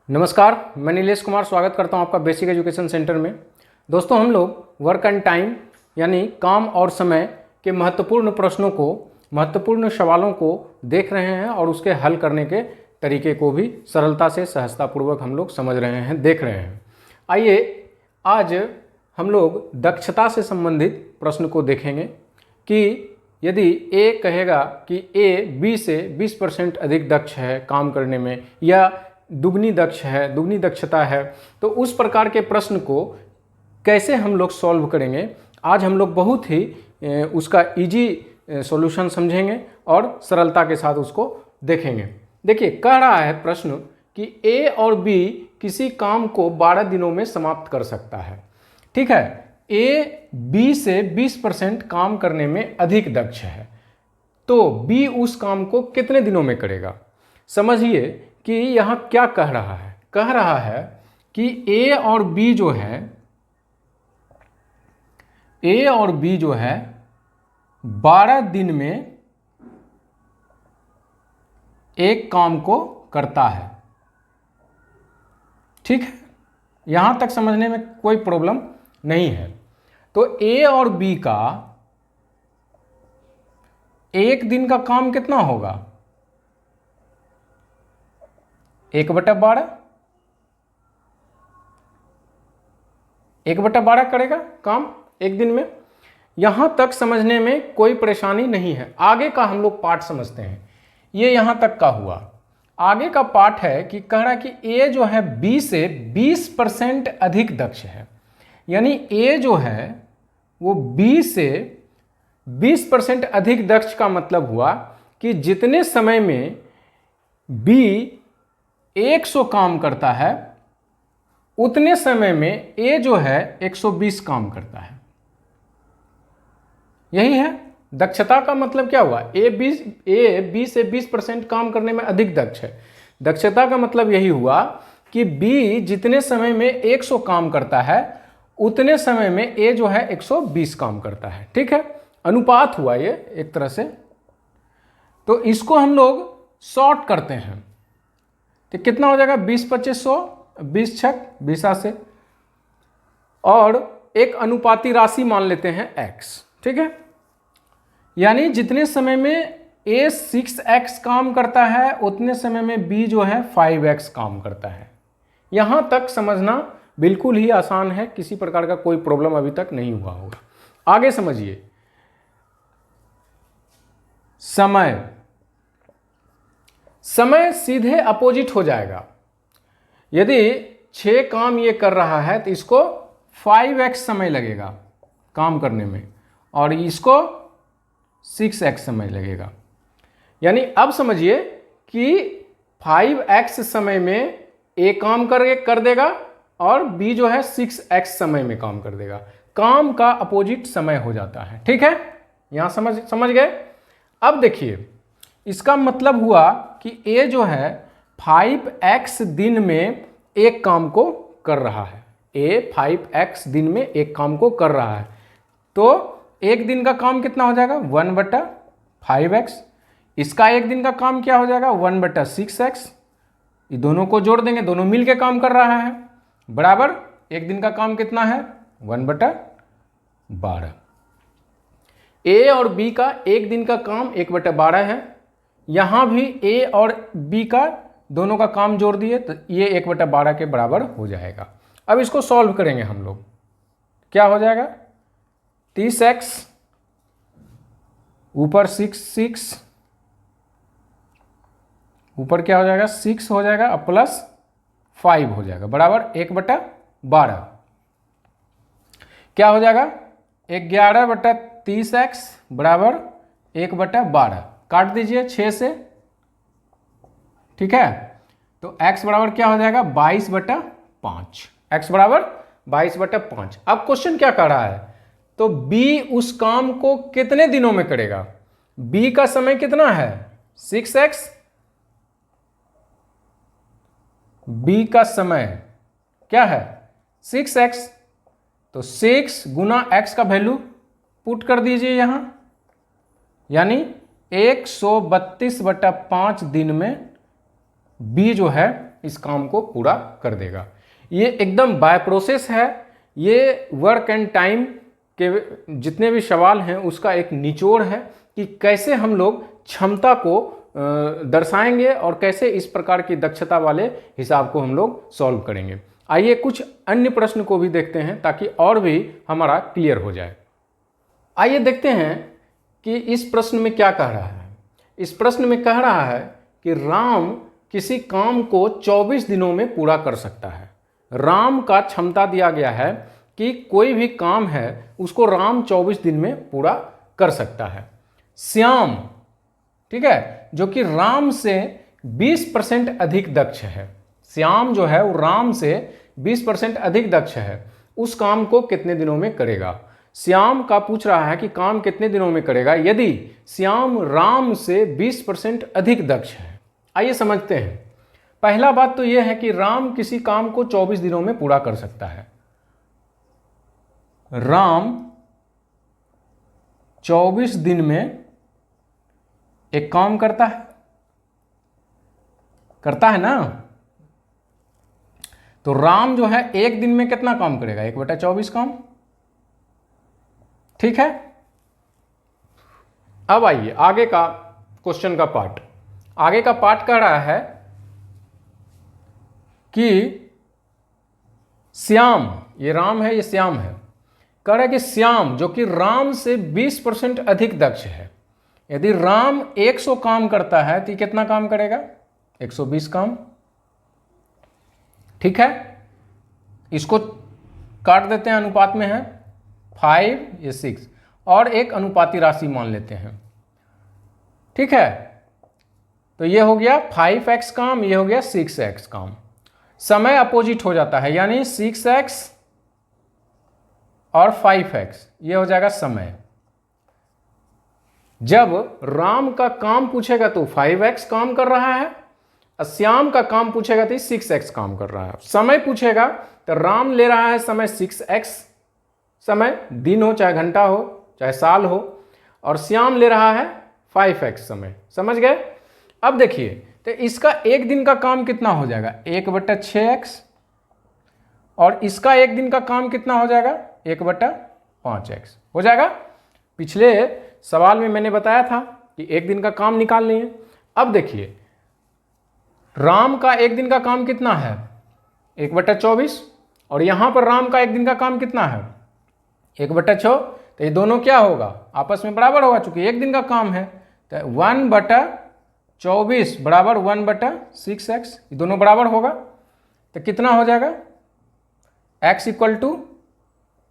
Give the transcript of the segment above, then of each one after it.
नमस्कार, मैं नीलेश कुमार स्वागत करता हूं आपका बेसिक एजुकेशन सेंटर में। दोस्तों, हम लोग वर्क एंड टाइम यानी काम और समय के महत्वपूर्ण प्रश्नों को, महत्वपूर्ण सवालों को देख रहे हैं और उसके हल करने के तरीके को भी सरलता से, सहजतापूर्वक हम लोग समझ रहे हैं, देख रहे हैं। आइए आज हम लोग दक्षता से संबंधित प्रश्न को देखेंगे कि यदि ए कहेगा कि ए बी से 20% अधिक दक्ष है काम करने में, या दुगनी दक्षता है, तो उस प्रकार के प्रश्न को कैसे हम लोग सॉल्व करेंगे, आज हम लोग बहुत ही उसका इजी सॉल्यूशन समझेंगे और सरलता के साथ उसको देखेंगे। देखिए, कह रहा है प्रश्न कि ए और बी किसी काम को 12 दिनों में समाप्त कर सकता है। ठीक है, ए बी से 20% काम करने में अधिक दक्ष है, तो बी उस काम को कितने दिनों में करेगा। समझिए कि यहाँ क्या कह रहा है। कह रहा है कि ए और बी जो है 12 दिन में एक काम को करता है। ठीक है, यहां तक समझने में कोई प्रॉब्लम नहीं है। तो ए और बी का एक दिन का काम कितना होगा? 1/12। 1/12 करेगा काम एक दिन में। यहां तक समझने में कोई परेशानी नहीं है। आगे का हम लोग पार्ट समझते हैं। ये यहां तक का हुआ। आगे का पार्ट है कि कह रहा है कि ए जो है बी से 20% अधिक दक्ष है। यानी ए जो है वो बी से 20% अधिक दक्ष का मतलब हुआ कि जितने समय में बी 100 काम करता है, उतने समय में ए जो है 120 काम करता है। यही है दक्षता का मतलब। क्या हुआ? ए बी से 20% काम करने में अधिक दक्ष है। दक्षता का मतलब यही हुआ कि बी जितने समय में 100 काम करता है, उतने समय में ए जो है 120 काम करता है। ठीक है, अनुपात हुआ ये एक तरह से। तो इसको हम लोग शॉर्ट करते हैं तो कितना हो जाएगा? 20-25-100, 20 छक 20 से, और एक अनुपाती राशि मान लेते हैं x। ठीक है, यानी जितने समय में a 6x काम करता है, उतने समय में b जो है 5x काम करता है। यहां तक समझना बिल्कुल ही आसान है, किसी प्रकार का कोई प्रॉब्लम अभी तक नहीं हुआ होगा। आगे समझिए, समय सीधे अपोजिट हो जाएगा। यदि 6 काम ये कर रहा है तो इसको 5x समय लगेगा काम करने में, और इसको 6x समय लगेगा। यानी अब समझिए कि 5x समय में a काम कर देगा और b जो है 6x समय में काम कर देगा। काम का अपोजिट समय हो जाता है। ठीक है, यहां समझ गए। अब देखिए, इसका मतलब हुआ कि a जो है 5x दिन में एक काम को कर रहा है। a 5x दिन में एक काम को कर रहा है, तो एक दिन का काम कितना हो जाएगा? 1/5x। इसका एक दिन का काम क्या हो जाएगा? 1/6x। ये दोनों को जोड़ देंगे, दोनों मिल के काम कर रहा है, बराबर एक दिन का काम कितना है? 1/12। ए और बी का एक दिन का काम 1/12 है। यहां भी ए और बी का दोनों का काम जोड़ दिए तो ये 1/12 के बराबर हो जाएगा। अब इसको सॉल्व करेंगे हम लोग। क्या हो जाएगा? 30x ऊपर 6 ऊपर क्या हो जाएगा? 6 हो जाएगा, और प्लस 5 हो जाएगा, बराबर 1/12। क्या हो जाएगा? 11/30x बराबर 1/12। काट दीजिए 6 से। ठीक है, तो x बराबर क्या हो जाएगा? 22/5। x बराबर 22/5। अब क्वेश्चन क्या कर रहा है? तो b उस काम को कितने दिनों में करेगा? b का समय कितना है? 6x। b का समय क्या है? 6x। तो 6 गुना x का वैल्यू पुट कर दीजिए यहां, यानी 132/5 दिन में बी जो है इस काम को पूरा कर देगा। ये एकदम बाय प्रोसेस है। ये वर्क एंड टाइम के जितने भी सवाल हैं उसका एक निचोड़ है कि कैसे हम लोग क्षमता को दर्शाएंगे और कैसे इस प्रकार की दक्षता वाले हिसाब को हम लोग सॉल्व करेंगे। आइए कुछ अन्य प्रश्न को भी देखते हैं ताकि और भी हमारा क्लियर हो जाए। आइए देखते हैं कि इस प्रश्न में क्या कह रहा है। इस प्रश्न में कह रहा है कि राम किसी काम को 24 दिनों में पूरा कर सकता है। राम का क्षमता दिया गया है कि कोई भी काम है उसको राम 24 दिन में पूरा कर सकता है। श्याम, ठीक है, जो कि राम से 20% अधिक दक्ष है, श्याम जो है वो राम से 20% अधिक दक्ष है, उस काम को कितने दिनों में करेगा। श्याम का पूछ रहा है कि काम कितने दिनों में करेगा यदि श्याम राम से 20% अधिक दक्ष है। आइए समझते हैं। पहला बात तो यह है कि राम किसी काम को 24 दिनों में पूरा कर सकता है। राम 24 दिन में एक काम करता है ना। तो राम जो है एक दिन में कितना काम करेगा, 1/24 काम। ठीक है। अब आइए आगे का क्वेश्चन का पार्ट। आगे का पार्ट कह रहा है कि श्याम, ये राम है ये श्याम है, कह रहा है कि श्याम जो कि राम से 20% अधिक दक्ष है, यदि राम 100 काम करता है तो कितना काम करेगा, 120 काम। ठीक है। इसको काट देते हैं, अनुपात में है 5 या 6 और एक अनुपाती राशि मान लेते हैं। ठीक है। तो ये हो गया 5x काम, ये हो गया 6x काम। समय अपोजिट हो जाता है, यानी 6x और 5x, ये हो जाएगा समय। जब राम का काम पूछेगा तो 5x काम कर रहा है, श्याम का काम पूछेगा तो 6x काम कर रहा है। समय पूछेगा तो राम ले रहा है समय 6x समय, दिन हो चाहे घंटा हो चाहे साल हो, और श्याम ले रहा है 5x समय। समझ गए। अब देखिए तो इसका एक दिन का काम कितना हो जाएगा, 1/6x, और इसका एक दिन का काम कितना हो जाएगा, 1/5x हो जाएगा। पिछले सवाल में मैंने बताया था कि एक दिन का काम निकाल लेंगे। अब देखिए राम का एक दिन का काम कितना है, 1/24, और यहां पर राम का एक दिन का काम कितना है, 1/6। तो ये दोनों क्या होगा, आपस में बराबर होगा, चूंकि एक दिन का काम है। तो 1/24 बराबर 1/6x, ये दोनों बराबर होगा। तो कितना हो जाएगा, x =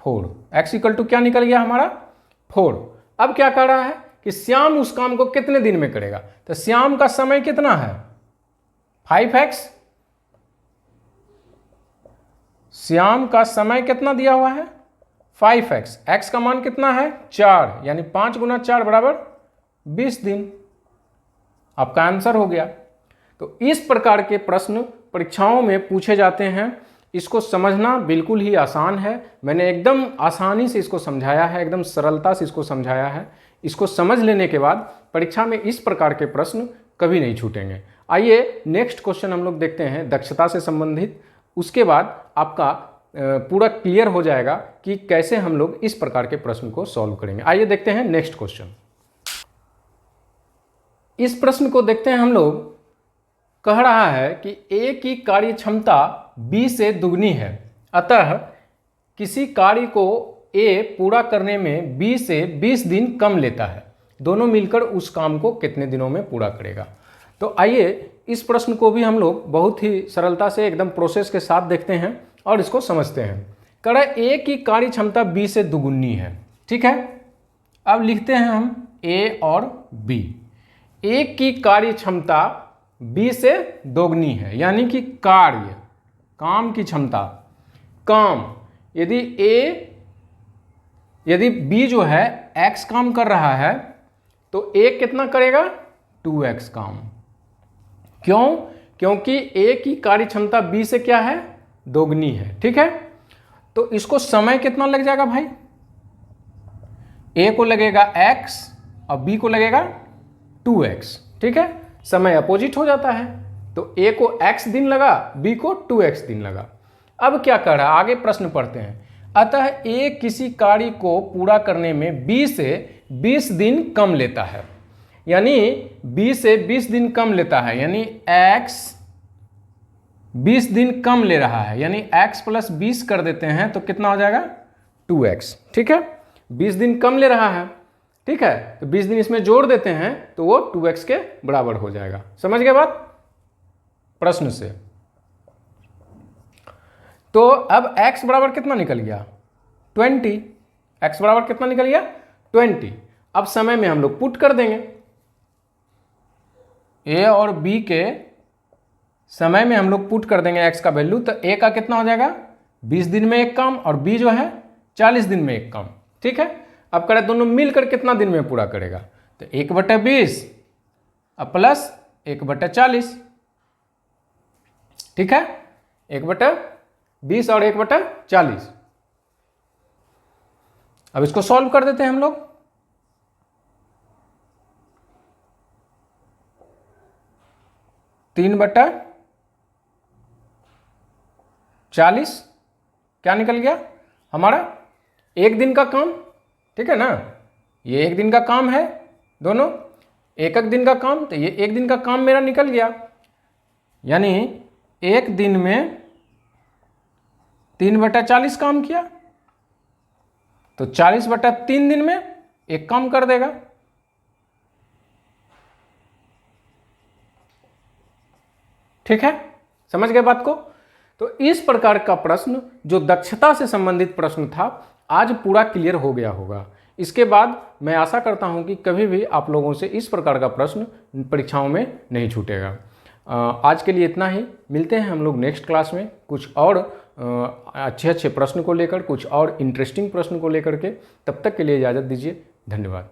4। x = क्या निकल गया हमारा, 4। अब क्या कर रहा है कि श्याम उस काम को कितने दिन में करेगा। तो श्याम का समय कितना है, 5x। श्याम का समय कितना दिया हुआ है, 5x। x का मान कितना है, 4, यानी 5 × 4 = 20 दिन। आपका आंसर हो गया। तो इस प्रकार के प्रश्न परीक्षाओं में पूछे जाते हैं। इसको समझना बिल्कुल ही आसान है। मैंने एकदम आसानी से इसको समझाया है, एकदम सरलता से इसको समझाया है। इसको समझ लेने के बाद परीक्षा में इस प्रकार के प्रश्न कभी नहीं छूटेंगे। आइए नेक्स्ट क्वेश्चन हम लोग देखते हैं दक्षता से संबंधित। उसके बाद आपका पूरा क्लियर हो जाएगा कि कैसे हम लोग इस प्रकार के प्रश्न को सॉल्व करेंगे। आइए देखते हैं नेक्स्ट क्वेश्चन। इस प्रश्न को देखते हैं हम लोग। कह रहा है कि ए की कार्य क्षमता बी से दुगनी है, अतः किसी कार्य को ए पूरा करने में बी से 20 दिन कम लेता है। दोनों मिलकर उस काम को कितने दिनों में पूरा करेगा। तो आइए इस प्रश्न को भी हम लोग बहुत ही सरलता से एकदम प्रोसेस के साथ देखते हैं और इसको समझते हैं। कह रहा है ए की कार्य क्षमता बी से दुगुनी है। ठीक है। अब लिखते हैं हम ए और बी। ए की कार्य क्षमता बी से दोगुनी है, यानी कि कार्य, काम की क्षमता, काम, यदि बी जो है x काम कर रहा है तो ए कितना करेगा, 2x काम। क्यों, क्योंकि ए की कार्य क्षमता बी से क्या है, दोगुनी है। ठीक है। तो इसको समय कितना लग जाएगा भाई, ए को लगेगा x और बी को लगेगा 2x। ठीक है। समय अपोजिट हो जाता है। तो ए को x दिन लगा, बी को 2x दिन लगा। अब क्या कर रहा है, आगे प्रश्न पढ़ते हैं। अतः ए किसी कार्य को पूरा करने में बी से 20 दिन कम लेता है, यानी बी से 20 दिन कम लेता है, यानी x 20 दिन कम ले रहा है, यानी x + 20 कर देते हैं तो कितना हो जाएगा 2x। ठीक है, 20 दिन कम ले रहा है, ठीक है, तो 20 दिन इसमें जोड़ देते हैं तो वो 2x के बराबर हो जाएगा। समझ गए बात प्रश्न से? तो अब x बराबर कितना निकल गया 20, x बराबर कितना निकल गया 20। अब समय में हम लोग पुट कर देंगे, a और b के समय में हम लोग पुट कर देंगे x का वैल्यू, तो a का कितना हो जाएगा 20 दिन में एक काम और b जो है 40 दिन में एक काम। ठीक है, अब करें दोनों मिलकर कितना दिन में पूरा करेगा, तो 1/20 अब प्लस 1/40। ठीक है, 1/20 और 1/40। अब इसको सॉल्व कर देते हैं हम लोग। तीन बटा 40 क्या निकल गया हमारा, एक दिन का काम। ठीक है ना, ये एक दिन का काम है, दोनों एक दिन का काम, तो ये एक दिन का काम मेरा निकल गया, यानी एक दिन में 3/40 काम किया, तो 40/3 दिन में एक काम कर देगा। ठीक है, समझ गए बात को? तो इस प्रकार का प्रश्न जो दक्षता से संबंधित प्रश्न था आज पूरा क्लियर हो गया होगा। इसके बाद मैं आशा करता हूं कि कभी भी आप लोगों से इस प्रकार का प्रश्न परीक्षाओं में नहीं छूटेगा। आज के लिए इतना ही, मिलते हैं हम लोग नेक्स्ट क्लास में कुछ और अच्छे प्रश्न को लेकर, कुछ और इंटरेस्टिंग प्रश्न को लेकर के। तब तक के लिए इजाज़त दीजिए, धन्यवाद।